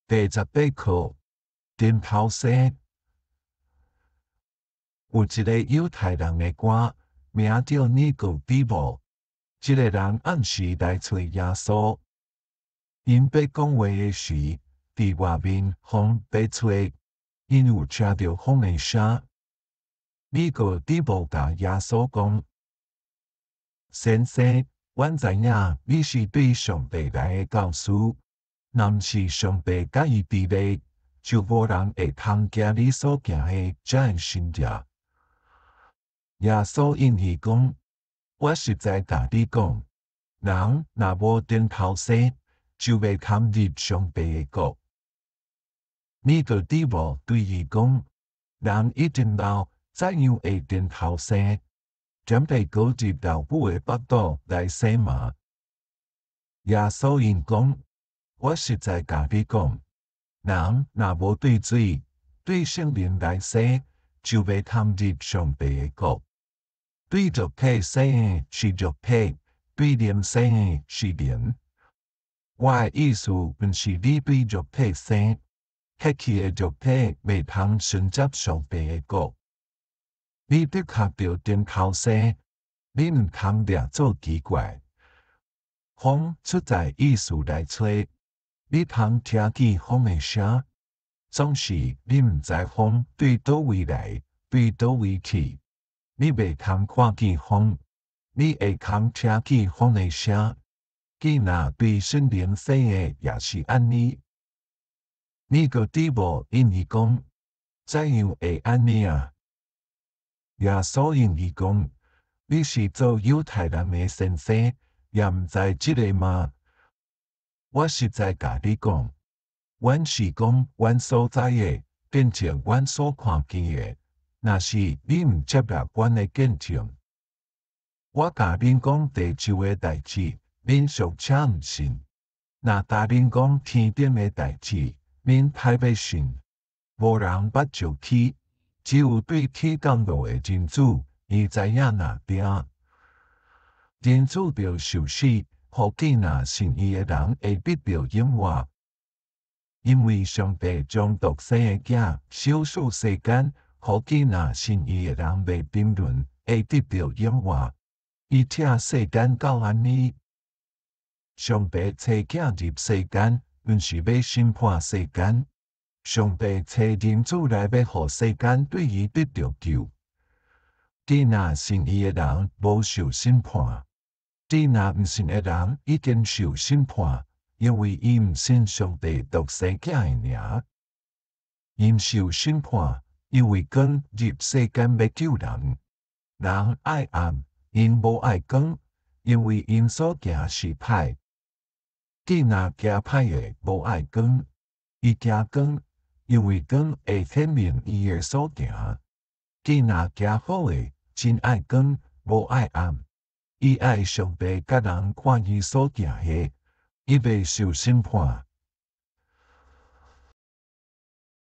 第18课，顶头生。有一个犹太人的官，名叫尼哥底母。这个人按时来找耶稣。因要讲话的时，伫外面风被吹，因有听到风的声。尼哥底母甲耶稣讲：“先生，阮知影你是对上帝来的教师。若是上帝甲伊伫咧，就无人会通行你所行的遮个新者。”耶稣应许讲：“我实在甲你讲，人若无顶头生，就袂通入上帝的国。”尼哥底母对伊讲：“人一定老，怎样会顶头生？点会高入老母的腹肚来生嘛？”耶稣应讲：“我实在甲你讲，人若无对水、对圣灵来生，就袂通入上帝的国。对肉体生的是肉体，对灵生的是灵。我的意思毋是你对肉体生，迄去的肉体袂通承接上帝的国。你的确着顶头生，你毋通掠做奇怪。风出在意思来吹，你通听见风的声，总是你毋知风对倒位来，对倒位去。你袂通看见风，你会通听见风的声。既若对圣灵生的也是安尼。尼哥底母因伊讲：“怎样会安尼啊？”耶稣因伊讲：“你是做犹太人的先生，也毋知即个吗？我实在甲你讲，阮是讲阮所知的，变成阮所看见的。若是你毋接纳阮的见证，我甲恁讲地上的代志，恁尚且毋信；若甲恁讲天顶的代志，恁歹要信。无人捌就起，只有对起降落的人子，伊知影哪定。人子着受死，互既若信伊的人会得到永活。因为上帝将独生的囝小数世间，互既若信伊的人袂评论，会得到永活。伊请世间到安尼。上帝找囝入世间，毋是要审判世间。上帝找人子来要互世间对伊得到救。既若信伊的人无受审判，既若毋信的人已经受审判，因为伊毋信上帝独生囝的名。因受审判，因为光入世间要救人。人爱暗，因无爱光，因为因所行是歹。既若行歹的无爱光，伊行光，因为光会显明伊的所行。既若行好的，真爱光，无爱暗。伊爱上帝甲人看伊所行的，伊袂受审判。